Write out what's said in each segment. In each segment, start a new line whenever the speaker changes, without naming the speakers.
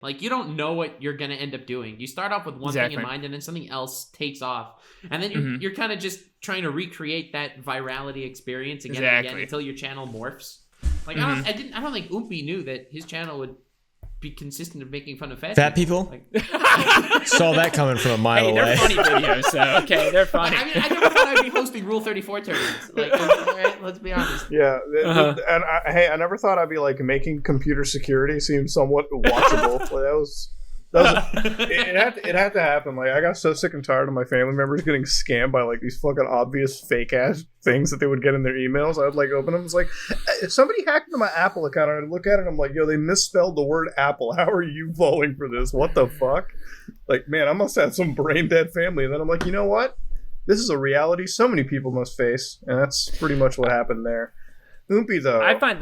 Like, you don't know what you're going to end up doing. You start off with one thing in mind, and then something else takes off. And then you're kind of just trying to recreate that virality experience again and again until your channel morphs. Like, I don't think Oompy knew that his channel would be consistent of making fun of fat
people.
Like,
saw that coming from a mile away.
They're funny videos, so okay, they're funny.
I mean, I never thought I'd be hosting Rule 34 tournaments. Like, right, let's be honest.
Yeah, and I never thought I'd be like making computer security seem somewhat watchable. It had to happen. Like, I got so sick and tired of my family members getting scammed by like these fucking obvious fake ass things that they would get in their emails. I would like open them. It's like, if somebody hacked into my Apple account, I'd look at it and I'm like, yo, they misspelled the word Apple. How are you falling for this? What the fuck? Like, man, I must have some brain dead family. And then I'm like, you know what? This is a reality so many people must face, and that's pretty much what happened there. Oompy though,
I find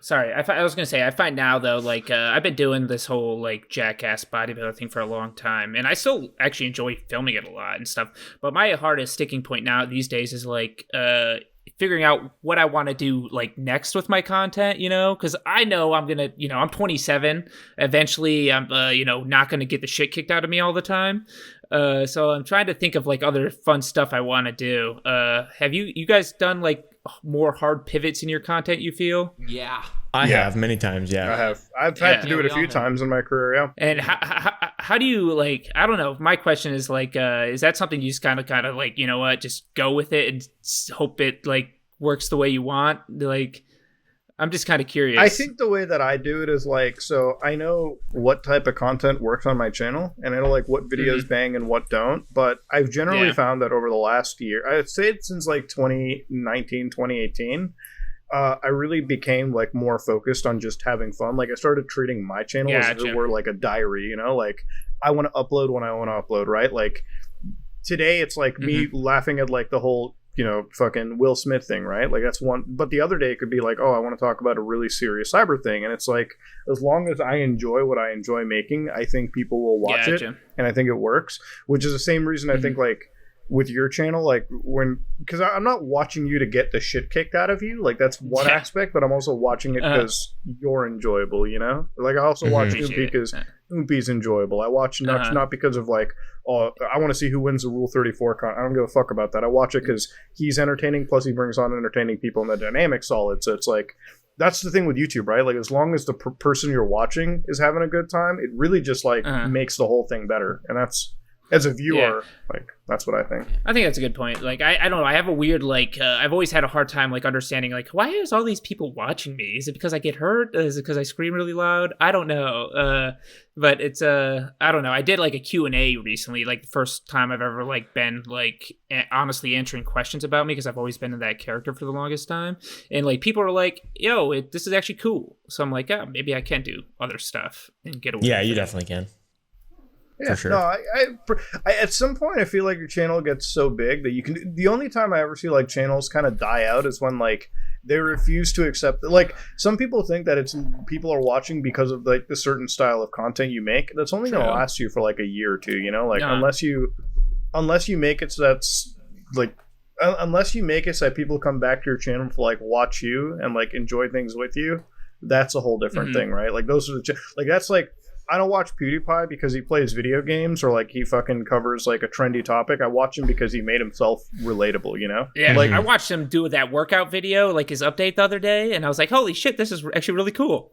Sorry, I was going to say, I find now, though, like, I've been doing this whole, like, jackass bodybuilder thing for a long time, and I still actually enjoy filming it a lot and stuff, but my hardest sticking point now these days is, like, figuring out what I want to do, like, next with my content, you know, because I know I'm going to, you know, I'm 27, eventually I'm, you know, not going to get the shit kicked out of me all the time, so I'm trying to think of, like, other fun stuff I want to do. Have you guys done, like, more hard pivots in your content, you feel?
Yeah.
I have many times, yeah.
I have. I've had to do it a few times in my career, yeah.
And how do you, like, I don't know, my question is, like, is that something you just kind of like, you know what, just go with it and hope it, like, works the way you want? Like, I'm just kind of curious.
I think the way that I do it is, like, so I know what type of content works on my channel, and I know, like, what videos bang and what don't, but I've generally found that over the last year, I'd say it since, like, 2019, 2018, I really became, like, more focused on just having fun. Like, I started treating my channel as if it were, like, a diary, you know? Like, I want to upload when I want to upload, right? Like, today it's, like, me laughing at, like, the whole, you know, fucking Will Smith thing, right? Like, that's one. But the other day it could be like, oh, I want to talk about a really serious cyber thing. And it's like, as long as I enjoy what I enjoy making, I think people will watch it. And I think it works, which is the same reason I think, like, with your channel, like, because I'm not watching you to get the shit kicked out of you. Like, that's one aspect, but I'm also watching it because you're enjoyable, you know? Like, I also watch Oompy because Oompy's enjoyable. I watch not because of, like, oh, I want to see who wins the Rule 34 I don't give a fuck about that. I watch it because he's entertaining, plus he brings on entertaining people, and the dynamic's solid. So it's like, that's the thing with YouTube, right? Like, as long as the person you're watching is having a good time, it really just, like, makes the whole thing better. And that's, as a viewer, like, that's what I think.
I think that's a good point. Like, I don't know. I have a weird, like, I've always had a hard time, like, understanding, like, why is all these people watching me? Is it because I get hurt? Is it because I scream really loud? I don't know. But it's, I don't know. I did, like, a Q&A recently, like, the first time I've ever, like, been, like, honestly answering questions about me, because I've always been in that character for the longest time. And, like, people are like, yo, this is actually cool. So I'm like, yeah, maybe I can do other stuff and get away with
you
it.
definitely can.
Yeah, for sure. No, I at some point I feel like your channel gets so big that you can. The only time I ever see, like, channels kind of die out is when, like, they refuse to accept. Like, some people think that it's people are watching because of, like, the certain style of content you make. That's only going to last you for, like, a year or two. You know, like, unless you make it so that's, like, unless you make it so that people come back to your channel to, like, watch you and, like, enjoy things with you. That's a whole different thing, right? Like, those are the like, that's like. I don't watch PewDiePie because he plays video games or, like, he fucking covers, like, a trendy topic. I watch him because he made himself relatable, you know?
Yeah,
like,
I watched him do that workout video, like, his update the other day, and I was like, holy shit, this is actually really cool.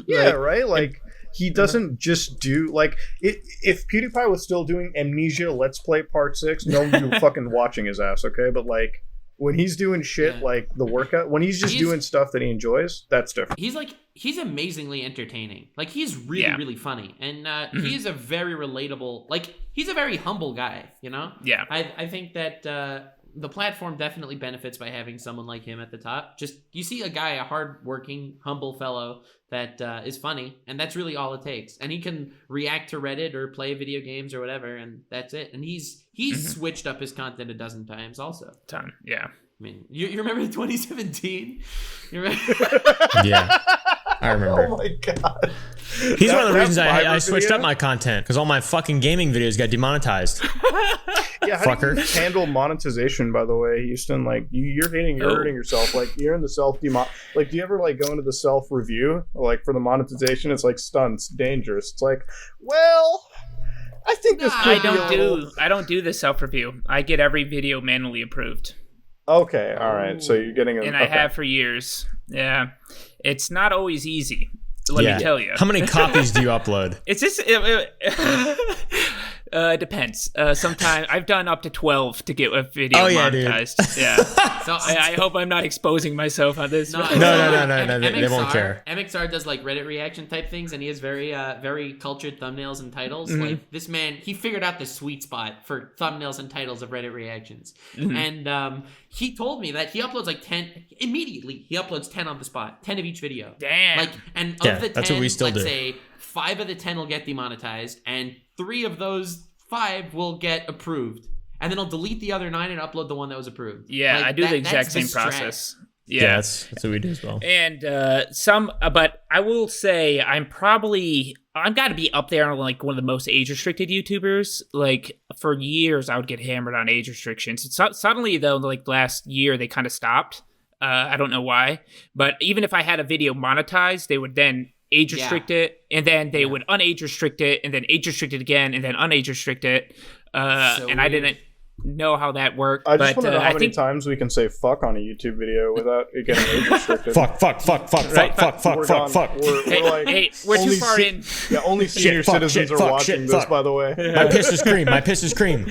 Yeah, right? Like, he doesn't just do, like, if PewDiePie was still doing Amnesia Let's Play Part 6, no one would be fucking watching his ass, okay? But, like, when he's doing shit like the workout, when he's just doing stuff that he enjoys, that's different.
He's amazingly entertaining. Like, he's really, really funny. And he is a very relatable, like, he's a very humble guy, you know?
Yeah.
I think that the platform definitely benefits by having someone like him at the top. Just, you see a guy, a hardworking, humble fellow that is funny, and that's really all it takes. And he can react to Reddit or play video games or whatever, and that's it. And he's switched up his content a dozen times also.
Yeah.
I mean, you remember 2017? You remember?
Yeah. I remember.
Oh my god.
He's one of the reasons I switched up my content, because all my fucking gaming videos got demonetized.
Yeah, how do
Fucker.
you handle monetization, by the way, Houston? Like, you're hurting yourself. Like, you're in the like, do you ever, like, go into the self-review? Like, for the monetization, it's like, stunts, dangerous. It's like, well, I think this could
I don't do the self-review. I get every video manually approved.
Okay, all right. So you're getting
I have for years. Yeah. It's not always easy. Let me tell you.
How many copies do you upload?
It's just it depends. Sometimes I've done up to 12 to get a video monetized. Dude. Yeah.
So
I hope I'm not exposing myself on this.
No. They won't care.
MXR does like Reddit reaction type things, and he has very cultured thumbnails and titles.
Mm-hmm.
Like this man, he figured out the sweet spot for thumbnails and titles of Reddit reactions. Mm-hmm. And he told me that he uploads like 10 immediately. He uploads 10 on the spot, 10 of each video.
Damn.
Like, and of the 10,
that's what we still
let's
do.
say 5 of the 10 will get demonetized, and 3 of those 5 will get approved. And then I'll delete the other 9 and upload the one that was approved.
Yeah,
like,
I do the exact same process.
Yeah, that's what we do as well.
And but I will say I've got to be up there on like one of the most age restricted YouTubers. Like for years, I would get hammered on age restrictions. Suddenly though, like last year, they kind of stopped. I don't know why, but even if I had a video monetized, they would then age restrict it, and then they would unage restrict it, and then age restrict it again, and then unage restrict it. And I didn't know how that worked.
I just want to know how many times we can say fuck on a YouTube video without it getting age restricted.
Fuck.
We're too far in.
Yeah, only senior citizens are watching this, by the way.
My piss is cream.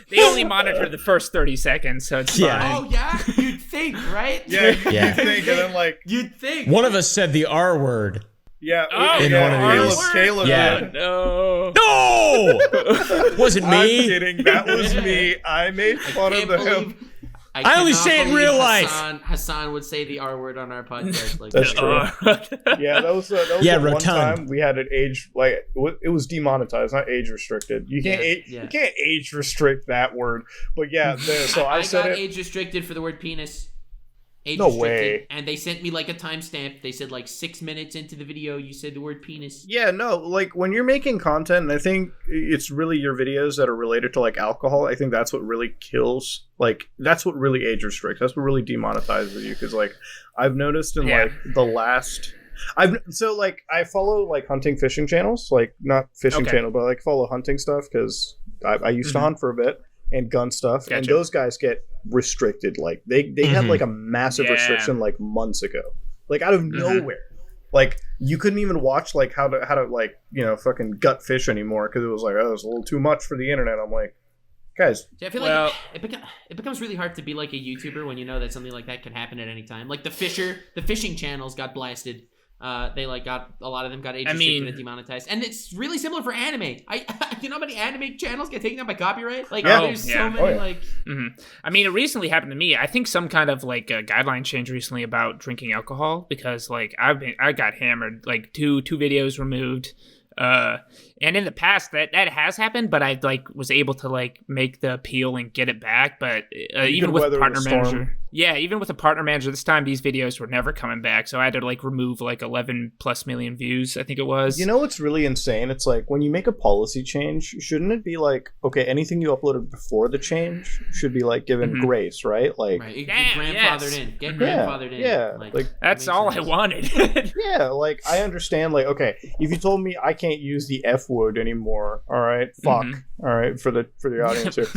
They only monitor the first 30 seconds, so it's fine.
Oh, yeah? You'd think, right?
Yeah, you'd think, and then like...
You'd think.
One of us said the R word.
Yeah,
in one of these.
Caleb did.
No!
Wasn't me.
I'm kidding. That was me. I made fun of him.
I only say it in real life.
Hassan would say the R word on our podcast. Like
that's true. Yeah, that was the one time we had it age like it was demonetized, not age restricted. You can't you can't age restrict that word. But yeah, so I said
got
it.
Age restricted for the word penis.
No way.
And they sent me like a timestamp. They said like 6 minutes into the video, you said the word penis.
Yeah, no, like when you're making content, and I think it's really your videos that are related to like alcohol. I think that's what really kills. Like that's what really age restricts. That's what really demonetizes you. Because like I've noticed in like the last. I follow like hunting fishing channels, like not fishing channel, but I like follow hunting stuff because I used to hunt for a bit. And gun stuff, and those guys get restricted. Like they had like a massive restriction like months ago, like out of nowhere. Like you couldn't even watch like how to like fucking gut fish anymore because it was like it's a little too much for the internet. I'm like, guys,
I feel like it becomes really hard to be like a YouTuber when you know that something like that could happen at any time. Like the fishing channels got blasted. They like got a lot of them got age restricted and demonetized, and it's really similar for anime. You know how many anime channels get taken down by copyright? Like there's so many like.
I mean, it recently happened to me. I think some kind of like a guideline change recently about drinking alcohol because like I got hammered, like two videos removed. And in the past that has happened, but I like was able to like make the appeal and get it back. But even with a partner manager, even with a partner manager, this time these videos were never coming back. So I had to like remove like 11+ million views, I think it was.
You know what's really insane? It's like when you make a policy change, shouldn't it be like, okay, anything you uploaded before the change should be like given grace, right? Like
you get grandfathered in. Get grandfathered in.
Yeah,
like
that's all
sense.
I wanted.
Yeah, like I understand. Like okay, if you told me I can't use the F word anymore, all right, fuck, all right, for the audience here.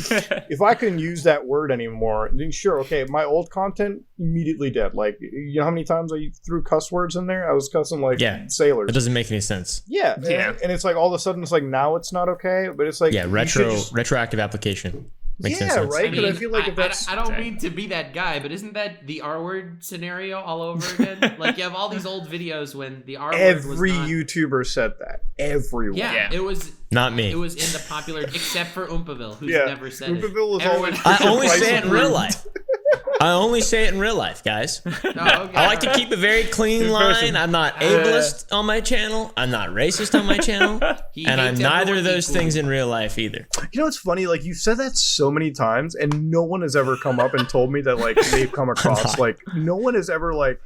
If I couldn't use that word anymore, then sure, okay, my old content immediately dead. Like you know how many times I threw cuss words in there? I was cussing like sailors.
It doesn't make any sense.
Yeah. And it's like all of a sudden it's like now it's not okay, but it's like
retroactive application. Makes no sense.
Right? Because I feel like if that's
I don't mean to be that guy, but isn't that the R word scenario all over again? Like you have all these old videos when the R word was
every YouTuber said that. Everyone.
Yeah, it was
not me.
It was in the popular, except for Oompaville, who's never said
Oompaville
it.
was always.
I only say it in real life. I only say it in real life, guys.
Oh, okay.
I like to keep a very clean line. I'm not ableist on my channel. I'm not racist on my channel. And I'm neither of those things in real life either.
You know what's funny? Like, you've said that so many times, and no one has ever come up and told me that, like, they've come across. Like, no one has ever, like,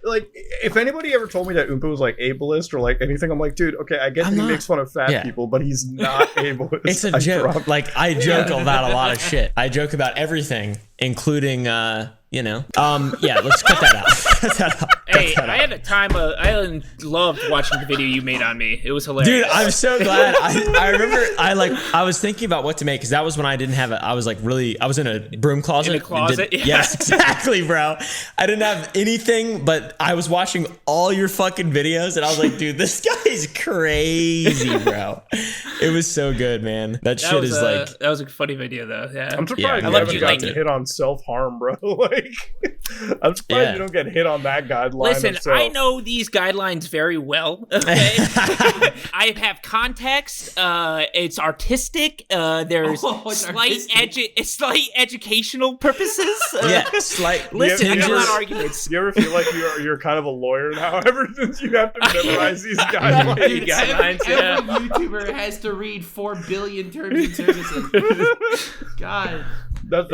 if anybody ever told me that Oompa was, like, ableist or, like, anything, I'm like, dude, okay, I get that he makes fun of fat people, but he's not ableist.
It's a joke. Like, I joke about a lot of shit. I joke about everything, including, yeah, let's cut that out.
Hey, I had a time. I loved watching the video you made on me. It was hilarious.
Dude, I'm so glad. I remember I was thinking about what to make because that was when I didn't have it. I was like I was in a broom closet.
In a closet? Yeah.
Yes, exactly, bro. I didn't have anything, but I was watching all your fucking videos and I was like, dude, this guy is crazy, bro. It was so good, man. That shit is like.
That was a funny video, though. Yeah.
I'm surprised you haven't gotten hit on self-harm, bro. Like, I'm surprised you don't get hit on that guideline.
Listen, I know these guidelines very well. Okay, I have context. It's artistic. There's slight educational purposes.
Slight.
Listen, I got a lot of arguments.
You ever feel like you're kind of a lawyer now? Ever since you have to memorize these guidelines.
Every YouTuber has to read 4 billion terms and services. God.
That's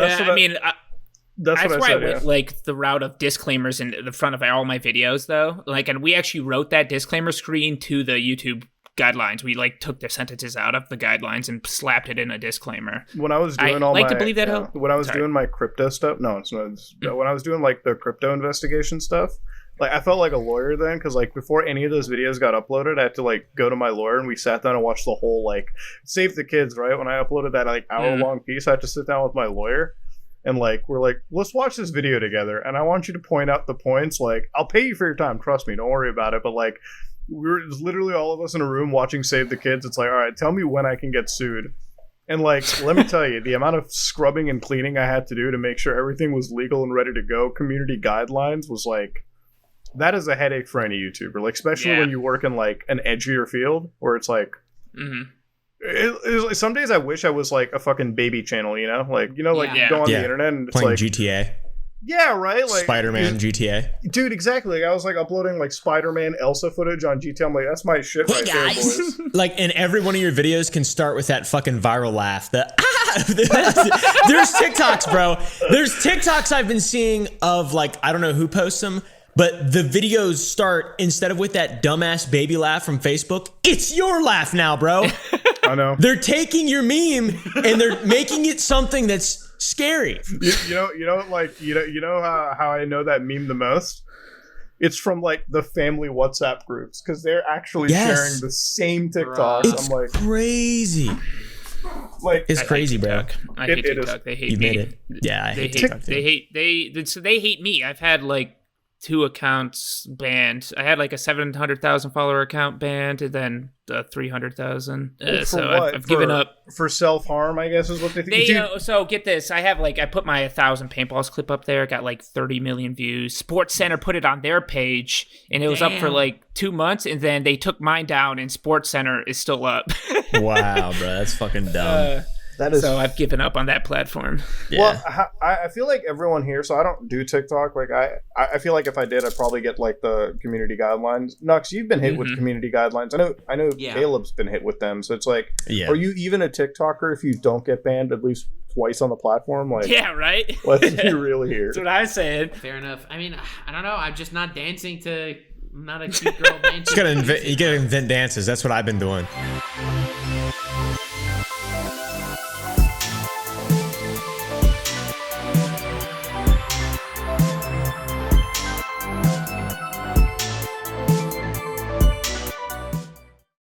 why I went like the route of disclaimers in the front of all my videos, though. Like, and we actually wrote that disclaimer screen to the YouTube guidelines. We like took the sentences out of the guidelines and slapped it in a disclaimer.
When I was doing when I was doing my crypto stuff, when I was doing like the crypto investigation stuff, like I felt like a lawyer then, because like before any of those videos got uploaded, I had to like go to my lawyer and we sat down and watched the whole like Save the Kids, right? When I uploaded that like hour-long piece, I had to sit down with my lawyer. And, like, we're like, let's watch this video together. And I want you to point out the points. Like, I'll pay you for your time. Trust me. Don't worry about it. But, like, it was literally all of us in a room watching Save the Kids. It's like, all right, tell me when I can get sued. And, like, let me tell you, the amount of scrubbing and cleaning I had to do to make sure everything was legal and ready to go, community guidelines, was, like, that is a headache for any YouTuber. Like, especially when you work in, like, an edgier field where it's, like... some days I wish I was like a fucking baby channel, you know, like go on the internet and it's
playing
like
GTA.
Yeah, right. Like
Spider-Man GTA.
Dude, exactly. Like, I was like uploading like Spider-Man Elsa footage on GTA. I'm like, that's my shit right there, boys.
Like, and every one of your videos can start with that fucking viral laugh. There's TikToks, bro. There's TikToks I've been seeing of like, I don't know who posts them, but the videos start, instead of with that dumbass baby laugh from Facebook, it's your laugh now, bro.
I know.
They're taking your meme and they're making it something that's scary.
You know how I know that meme the most? It's from like the family WhatsApp groups, because they're actually sharing the same TikToks.
It's I'm like crazy. Like, it's crazy, bro.
I hate TikTok. They hate me.
Made it. Yeah, I hate TikTok.
They hate me. I've had like 2 accounts banned. I had like a 700,000 follower account banned, and then 300,000. So I've given up
for self-harm, I guess is what they think.
So get this, I put my 1,000 paintballs clip up there. It got like 30 million views. Sports Center put it on their page, and it was up for like 2 months, and then they took mine down, and Sports Center is still up.
Wow, bro, that's fucking dumb.
So I've given up on that platform.
Yeah. Well, I feel like everyone here, so I don't do TikTok. Like I feel like if I did, I'd probably get like the community guidelines. Nux, you've been hit with community guidelines. I know Caleb's been hit with them. So it's like, are you even a TikToker if you don't get banned at least twice on the platform? Like,
yeah, right.
Let's be real here.
That's what I said.
Fair enough. I mean, I don't know. I'm just not dancing to. I'm not a cute girl dancing.
You gotta invent dances. That's what I've been doing.